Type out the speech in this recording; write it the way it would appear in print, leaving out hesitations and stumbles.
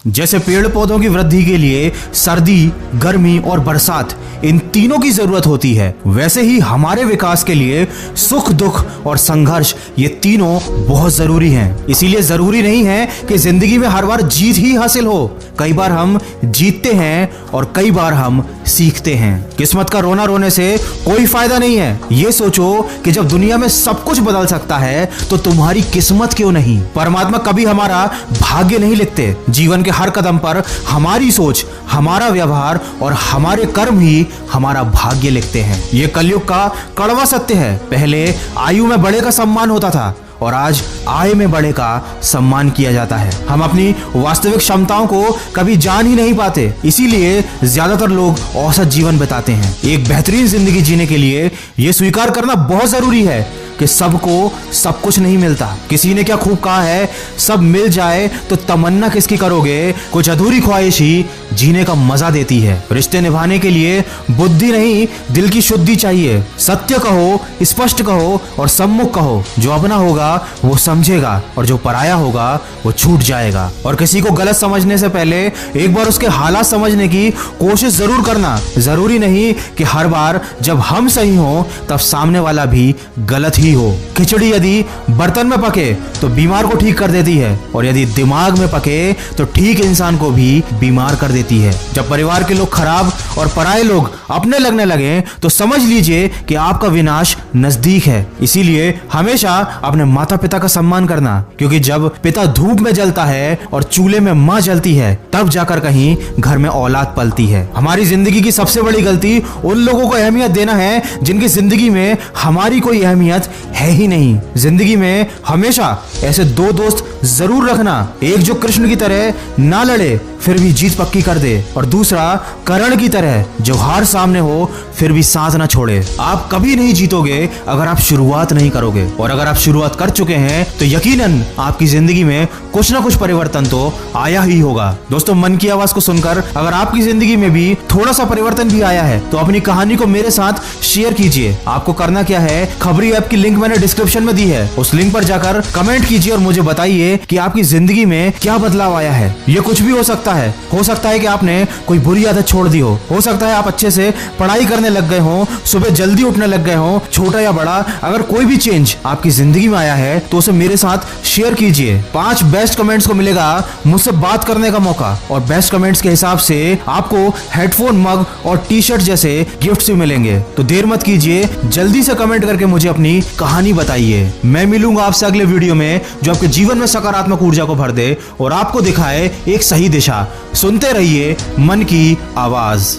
जैसे पेड़ पौधों की वृद्धि के लिए सर्दी, गर्मी और बरसात इन तीनों की जरूरत होती है, वैसे ही हमारे विकास के लिए सुख, दुख और संघर्ष ये तीनों बहुत जरूरी हैं। इसीलिए जरूरी नहीं है कि जिंदगी में हर बार जीत ही हासिल हो। कई बार हम जीतते हैं और कई बार हम सीखते हैं। किस्मत का रोना रोने से कोई फायदा नहीं है। ये सोचो कि जब दुनिया में सब कुछ बदल सकता है तो तुम्हारी किस्मत क्यों नहीं। परमात्मा कभी हमारा भाग्य नहीं लिखते। जीवन के हर कदम पर हमारी सोच, हमारा व्यवहार और हमारे कर्म ही हमारा भाग्य लिखते हैं। ये कलयुग का कड़वा सत्य है। पहले आयु में बड़े का सम्मान होता था और आज आय में बड़े का सम्मान किया जाता है। हम अपनी वास्तविक क्षमताओं को कभी जान ही नहीं पाते, इसीलिए ज्यादातर लोग औसत जीवन बिताते हैं। एक बेहतरीन जिंदगी जीने के लिए यह स्वीकार करना बहुत जरूरी है कि सबको सब कुछ नहीं मिलता। किसी ने क्या खूब कहा है, सब मिल जाए तो तमन्ना किसकी करोगे, कुछ अधूरी ख्वाहिश ही जीने का मजा देती है। रिश्ते निभाने के लिए बुद्धि नहीं, दिल की शुद्धि चाहिए। सत्य कहो, स्पष्ट कहो और सम्मुख कहो। जो अपना होगा वो समझेगा और जो पराया होगा वो छूट जाएगा। और किसी को गलत समझने से पहले एक बार उसके हालात समझने की कोशिश जरूर करना। जरूरी नहीं कि हर बार जब हम सही हो तब सामने वाला भी गलत ही हो। खिचड़ी यदि बर्तन में पके तो बीमार को ठीक कर देती है और यदि दिमाग में पके तो ठीक इंसान को भी बीमार कर देती है। जब परिवार के लोग खराब और पराये लोग अपने लगने लगे तो समझ लीजिए कि आपका विनाश नजदीक है। इसीलिए हमेशा अपने माता पिता का सम्मान करना, क्योंकि जब पिता धूप में जलता है और चूल्हे में माँ जलती है तब जाकर कहीं घर में औलाद पलती है। हमारी जिंदगी की सबसे बड़ी गलती उन लोगों को अहमियत देना है जिनकी जिंदगी में हमारी कोई अहमियत है ही नहीं। जिंदगी में हमेशा ऐसे दो दोस्त जरूर रखना, एक जो कृष्ण की तरह ना लड़े फिर भी जीत पक्की कर दे और दूसरा कर्ण की तरह जो हार सामने हो फिर भी साथ ना छोड़े। आप कभी नहीं जीतोगे अगर आप शुरुआत नहीं करोगे, और अगर आप शुरुआत कर चुके हैं तो यकीनन आपकी जिंदगी में कुछ ना कुछ परिवर्तन तो आया ही होगा। दोस्तों, मन की आवाज को सुनकर अगर आपकी जिंदगी में भी थोड़ा सा परिवर्तन भी आया है तो अपनी कहानी को मेरे साथ शेयर कीजिए। आपको करना क्या है, खबरी ऐप की लिंक मैंने डिस्क्रिप्शन में दी है, उस लिंक पर जाकर कमेंट कीजिए और मुझे बताइए कि आपकी जिंदगी में क्या बदलाव आया है। ये कुछ भी हो सकता है कि आपने कोई बुरी आदत छोड़ दी हो सकता है आप अच्छे से पढ़ाई करने लग गए हो, सुबह जल्दी उठने लग गए हो। छोटा या बड़ा अगर कोई भी चेंज आपकी जिंदगी में आया है तो उसे मेरे साथ शेयर कीजिए। 5 बेस्ट कमेंट्स को मिलेगा मुझसे बात करने का मौका और बेस्ट कमेंट्स के हिसाब से आपको हेडफोन, मग और टी शर्ट जैसे गिफ्ट्स भी मिलेंगे। तो देर मत कीजिए, जल्दी से कमेंट करके मुझे अपनी कहानी बताइए। मैं मिलूंगा आपसे अगले वीडियो में जो आपके जीवन में सकारात्मक ऊर्जा को भर दे और आपको दिखाए एक सही दिशा। सुनते रहिए मन की आवाज।